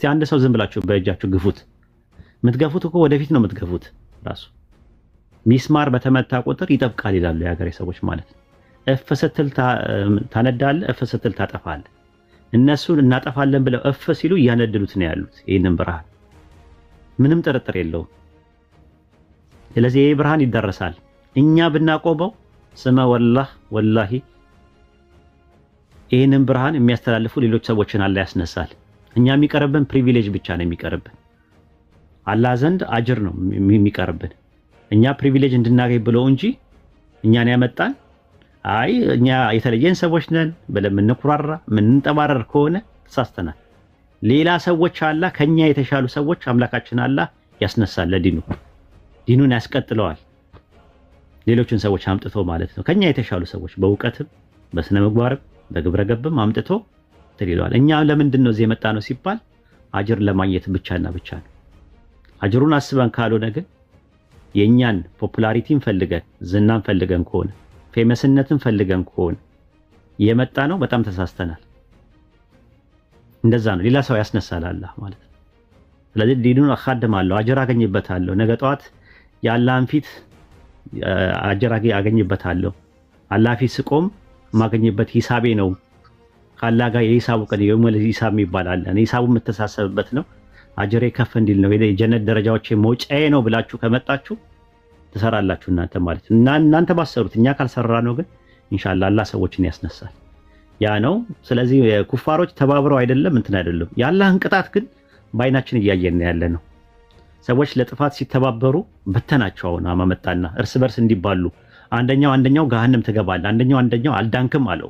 እስቲ አንድ ሰው ዝም ብላችሁ በእጃችሁ ግፉት። የምትገፉት እኮ ወደፊት ነው የምትገፉት። ራሱ ሚስማር በተመታ ቁጥር ይጠብቃል ይላሉ የሀገሬ ሰዎች ማለት ነው። እፍ ስትል ታነዳለህ፣ እፍ ስትል ታጠፋለህ። እነሱን እናጠፋለን ብለው እፍ ሲሉ እያነደዱት ነው ያሉት ይህንን ብርሃን፣ ምንም ጥርጥር የለውም። ስለዚህ ይህ ብርሃን ይደረሳል። እኛ ብናቆመው ስመ ወላሂ ይህንን ብርሃን የሚያስተላልፉ ሌሎች ሰዎችን አላህ ያስነሳል። እኛ የሚቀርብን ፕሪቪሌጅ ብቻ ነው የሚቀርብን፣ አላህ ዘንድ አጅር ነው የሚቀርብን። እኛ ፕሪቪሌጅ እንድናገኝ ብለው እንጂ እኛን ያመጣን አይ እኛ የተለየን ሰዎች ነን ብለን ምንኩራራ ምንጠባረር ከሆነ ተሳስተናል። ሌላ ሰዎች አላህ ከኛ የተሻሉ ሰዎች አምላካችን አላህ ያስነሳል። ለዲኑ ዲኑን ያስቀጥለዋል። ሌሎችን ሰዎች አምጥቶ ማለት ነው ከኛ የተሻሉ ሰዎች በእውቀትም በስነ ምግባርም በግብረ ገብም አምጥቶ ትልሏል። እኛ ለምንድን ነው እዚህ የመጣ ነው ሲባል አጅር ለማግኘት ብቻና ብቻ ነው። አጅሩን አስበን ካልሆነ ግን የኛን ፖፑላሪቲን ፈልገን ዝናን ፈልገን ከሆነ ፌመስነትን ፈልገን ከሆነ የመጣ ነው በጣም ተሳስተናል። እንደዛ ነው ሌላ ሰው ያስነሳል አላህ ማለት ነው። ስለዚህ ዲኑን አኻድማለሁ አጅር አገኝበታለሁ፣ ነገ ጧት የአላህን ፊት አጅር አገኝበታለሁ፣ አላህ ፊት ስቆም ማገኝበት ሂሳቤ ነው። ካላህ ጋር የሂሳቡ ቀን የሙል ሂሳብ ይባላል። እኔ ሂሳቡ የምተሳሰብበት ነው፣ አጅሬ ከፍ እንዲል ነው፣ የጀነት ደረጃዎች መውጫዬ ነው ብላችሁ ከመጣችሁ ትሰራላችሁ እናንተ ማለት ነው። እናንተ ባሰሩት እኛ ካልሰራ ነው ግን ኢንሻአላህ አላህ ሰዎችን ያስነሳል። ያ ነው። ስለዚህ ኩፋሮች ተባብረው አይደለም እንትን አይደለም። የአላህን ቅጣት ግን በአይናችን እያየን ያለ ነው። ሰዎች ለጥፋት ሲተባበሩ በተናቸው አሁን አማመጣና እርስ በርስ እንዲባሉ አንደኛው ገሃነም ትገባለህ፣ አንደኛው አልዳንክም አለው።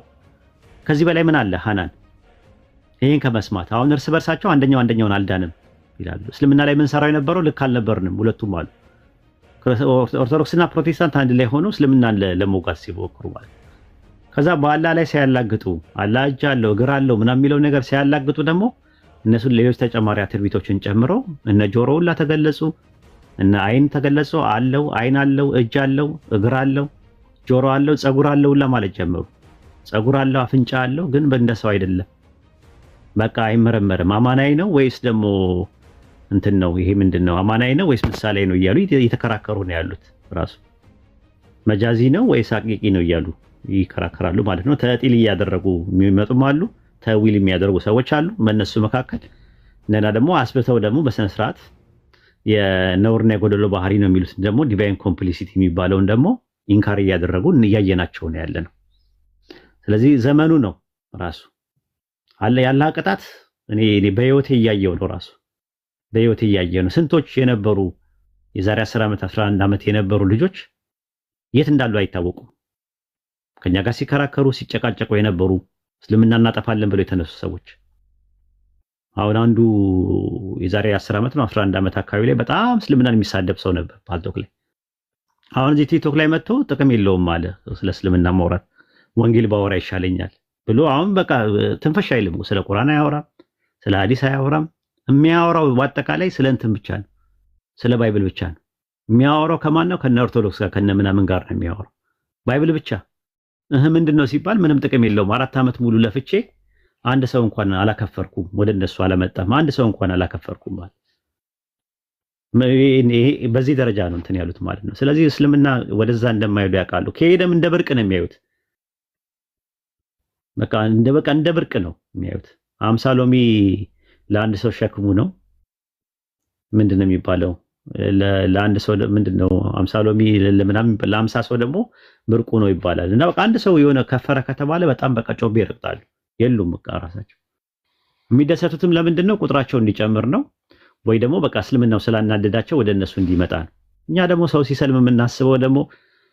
ከዚህ በላይ ምን አለ ሃናን? ይሄን ከመስማት አሁን እርስ በርሳቸው አንደኛውን አልዳንም ይላሉ። እስልምና ላይ ምን ሰራው የነበረው ልክ አልነበርንም ሁለቱም አሉ። ኦርቶዶክስና ፕሮቴስታንት አንድ ላይ ሆኖ እስልምናን ለመውጋት ሲሞክሩ ማለት ከዛ በአላህ ላይ ሲያላግጡ አላህ እጅ አለው እግር አለው ምናምን የሚለው ነገር ሲያላግጡ ደግሞ እነሱ ሌሎች ተጨማሪ አትርቢቶችን ጨምረው እነ ጆሮ ሁላ ተገለጹ፣ እነ አይን ተገለጹ። አለው አይን አለው እጅ አለው እግር አለው ጆሮ አለው ጸጉር አለው ሁላ ማለት ጀመሩ። ጸጉር አለው አፍንጫ አለው ግን በእንደሰው አይደለም። በቃ አይመረመርም። አማናይ ነው ወይስ ደግሞ እንትን ነው? ይሄ ምንድነው? አማናይ ነው ወይስ ምሳሌ ነው እያሉ እየተከራከሩ ነው ያሉት። ራሱ መጃዚ ነው ወይስ ሐቂቂ ነው እያሉ ይከራከራሉ ማለት ነው። ተዕጢል እያደረጉ የሚመጡም አሉ፣ ተዊል የሚያደርጉ ሰዎች አሉ በእነሱ መካከል። እና ደግሞ አስበተው ደግሞ በስነ ስርዓት የነውርና የጎደሎ ባህሪ ነው የሚሉት ደግሞ ዲቫይን ኮምፕሊሲቲ የሚባለውን ደግሞ ኢንካር እያደረጉ እያየናቸው ነው ያለ ነው። ስለዚህ ዘመኑ ነው ራሱ አለ ያለ ቅጣት እኔ በህይወቴ እያየው ነው ራሱ በህይወቴ እያየው ነው። ስንቶች የነበሩ የዛሬ 10 ዓመት 11 ዓመት የነበሩ ልጆች የት እንዳሉ አይታወቁም። ከኛ ጋር ሲከራከሩ ሲጨቃጨቁ የነበሩ እስልምና እናጠፋለን ብለው የተነሱ ሰዎች አሁን አንዱ የዛሬ 10 ዓመት ነው 11 ዓመት አካባቢ ላይ በጣም እስልምናን የሚሳደብ ሰው ነበር ፓልቶክ ላይ። አሁን እዚህ ቲክቶክ ላይ መጥቶ ጥቅም የለውም አለ ስለ እስልምና ማውራት ወንጌል ባወራ ይሻለኛል ብሎ አሁን በቃ ትንፈሽ አይልም። ስለ ቁርአን አያወራም፣ ስለ ሐዲስ አያወራም። የሚያወራው በአጠቃላይ ስለ እንትን ብቻ ነው፣ ስለ ባይብል ብቻ ነው የሚያወራው። ከማን ነው? ከነ ኦርቶዶክስ ጋር ከነ ምናምን ጋር ነው የሚያወራው። ባይብል ብቻ ምንድነው ሲባል ምንም ጥቅም የለውም። 4 ዓመት ሙሉ ለፍቼ አንድ ሰው እንኳን አላከፈርኩም፣ ወደ እነሱ አላመጣም፣ አንድ ሰው እንኳን አላከፈርኩም ማለት በዚህ ደረጃ ነው እንትን ያሉት ማለት ነው። ስለዚህ እስልምና ወደዛ እንደማይሉ ያውቃሉ። ከሄደም እንደ ብርቅ ነው የሚያዩት። በቃ እንደ ብርቅ ነው የሚያዩት። 50 ሎሚ ለአንድ ሰው ሸክሙ ነው ምንድነው የሚባለው? ለአንድ ሰው ምንድነው 50 ሎሚ ለምናምን ለ50 ሰው ደግሞ ብርቁ ነው ይባላል። እና በቃ አንድ ሰው የሆነ ከፈረ ከተባለ በጣም በቃ ጮቤ ይረግጣሉ። የሉም በቃ ራሳቸው የሚደሰቱትም ለምንድን ነው? ቁጥራቸው እንዲጨምር ነው ወይ ደግሞ በቃ እስልምናው ስላናደዳቸው ወደ እነሱ እንዲመጣ ነው። እኛ ደግሞ ሰው ሲሰልም የምናስበው ደግሞ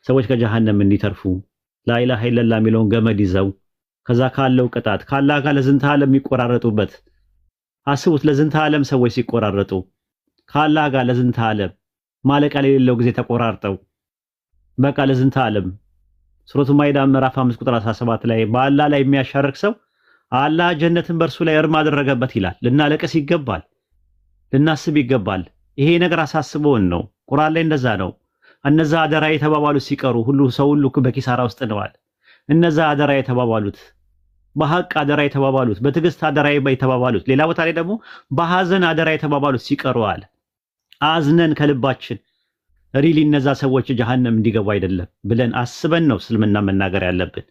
ሰዎች ከጀሃነም እንዲተርፉ ላኢላሃ ኢለላህ የሚለውን ገመድ ይዘው ከዛ ካለው ቅጣት ካላህ ጋር ለዝንተ ዓለም የሚቆራረጡበት አስቡት። ለዝንተ ዓለም ሰዎች ሲቆራረጡ ካላህ ጋር ለዝንተ ዓለም ማለቂያ የሌለው ጊዜ ተቆራርጠው በቃ ለዝንተ ዓለም ሱረቱ ማኢዳ ምዕራፍ 5 ቁጥር 17 ላይ በአላህ ላይ የሚያሻርክ ሰው አላህ ጀነትን በእርሱ ላይ እርም አደረገበት ይላል። ልናለቅስ ይገባል፣ ልናስብ ይገባል። ይሄ ነገር አሳስቦን ነው። ቁርአን ላይ እንደዛ ነው። እነዛ አደራ የተባባሉት ሲቀሩ ሁሉ ሰው ሁሉ በኪሳራ ውስጥ ነዋል። እነዛ አደራ የተባባሉት በሐቅ አደራ የተባባሉት፣ በትዕግስት አደራ የተባባሉት፣ ሌላ ቦታ ላይ ደግሞ በሐዘን አደራ የተባባሉት ሲቀሩ አለ አዝነን ከልባችን ሪሊ እነዛ ሰዎች ጀሃነም እንዲገቡ አይደለም ብለን አስበን ነው እስልምና መናገር ያለብን።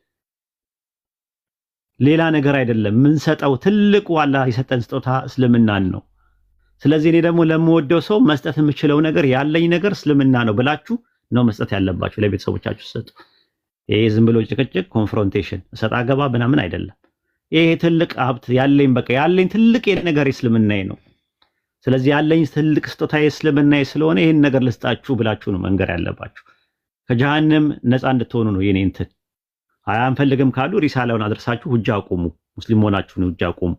ሌላ ነገር አይደለም። የምንሰጠው ትልቁ አላህ የሰጠን ስጦታ እስልምናን ነው። ስለዚህ እኔ ደግሞ ለምወደው ሰው መስጠት የምችለው ነገር ያለኝ ነገር እስልምና ነው ብላችሁ ነው መስጠት ያለባችሁ። ለቤተሰቦቻችሁ ሰጡ። ይሄ ዝም ብሎ ጭቅጭቅ ኮንፍሮንቴሽን ሰጣ ገባ ምናምን አይደለም። ይሄ ትልቅ ሀብት ያለኝ በቃ ያለኝ ትልቅ ነገር እስልምናዬ ነው። ስለዚህ ያለኝ ትልቅ ስጦታዬ እስልምናዬ ስለሆነ ይሄን ነገር ልስጣችሁ ብላችሁ ነው መንገር ያለባችሁ። ከጀሃነም ነፃ እንድትሆኑ ነው የኔ እንትን። አንፈልግም ካሉ ሪሳላውን አድርሳችሁ ሁጃ አቁሙ። ሙስሊም ሆናችሁ ሁጃ አቁሙ።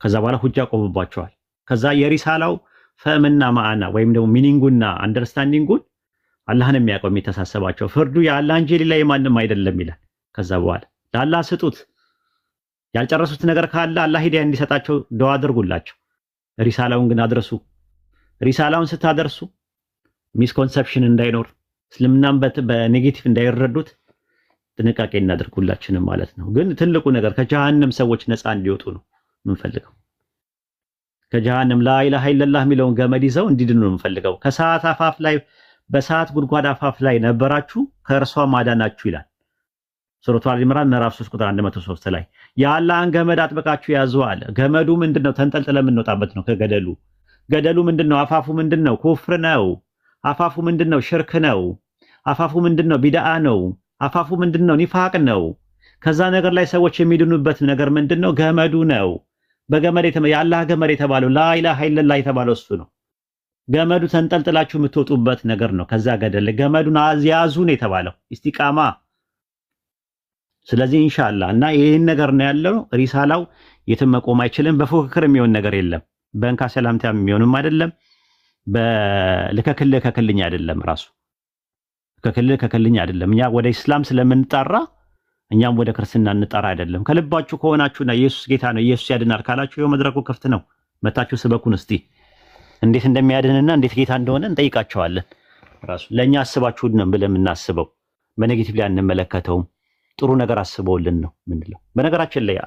ከዛ በኋላ ሁጃ ቆምባቸዋል። ከዛ የሪሳላው ፈህምና ማዕና ወይም ደግሞ ሚኒንጉና አንደርስታንዲንጉን አላህን የሚያውቀው የሚተሳሰባቸው ፍርዱ የአላህ እንጂ ሌላ የማንም አይደለም ይላል። ከዛ በኋላ ለአላህ ስጡት። ያልጨረሱት ነገር ካለ አላህ ሂዳያ እንዲሰጣቸው ዱዓ አድርጉላቸው። ሪሳላውን ግን አድርሱ። ሪሳላውን ስታደርሱ ሚስኮንሰፕሽን እንዳይኖር እስልምናን በኔጌቲቭ እንዳይረዱት ጥንቃቄ እናድርጉላችንም ማለት ነው። ግን ትልቁ ነገር ከጀሃነም ሰዎች ነፃ እንዲወጡ ነው የምንፈልገው። ከጀሃነም ላኢላሃ ኢለላህ የሚለውን ገመድ ይዘው እንዲድኑ ነው የምንፈልገው። ከሰዓት አፋፍ ላይ በሰዓት ጉድጓድ አፋፍ ላይ ነበራችሁ ከእርሷ ማዳናችሁ ይላል ሱረቱ አል ኢምራን ምዕራፍ 3 ቁጥር 103 ላይ የአላህን ገመድ አጥብቃችሁ ያዙ አለ። ገመዱ ምንድነው? ተንጠልጥለን የምንወጣበት ነው ከገደሉ። ገደሉ ምንድነው? አፋፉ ምንድነው? ኩፍር ነው። አፋፉ ምንድነው? ሽርክ ነው። አፋፉ ምንድነው? ቢድዓ ነው። አፋፉ ምንድነው? ኒፋቅ ነው። ከዛ ነገር ላይ ሰዎች የሚድኑበት ነገር ምንድነው? ገመዱ ነው። በገመድ የአላህ ገመድ የተባለው ላኢላሃ ኢለላህ የተባለው እሱ ነው። ገመዱ ተንጠልጥላችሁ የምትወጡበት ነገር ነው። ከዛ ገደል ገመዱን ያዙ ነው የተባለው ኢስቲቃማ። ስለዚህ ኢንሻአላህ እና ይሄን ነገር ነው ያለው። ሪሳላው የትም መቆም አይችልም። በፉክክር የሚሆን ነገር የለም። በእንካ ሰላምታ የሚሆንም አይደለም። በልከክልኝ አይደለም። ራሱ ከክልኝ አይደለም። እኛ ወደ እስላም ስለምንጠራ እኛም ወደ ክርስትና እንጠራ አይደለም። ከልባችሁ ከሆናችሁና ኢየሱስ ጌታ ነው ኢየሱስ ያድናል ካላችሁ ይኸው መድረኩ ክፍት ነው። መታችሁ ስበኩን እስቲ እንዴት እንደሚያድንና እንዴት ጌታ እንደሆነ እንጠይቃቸዋለን። ራሱ ለኛ አስባችሁን ነው ብለን የምናስበው። በኔጌቲቭ ላይ አንመለከተውም። ጥሩ ነገር አስበውልን ነው ምንለው። በነገራችን ላይ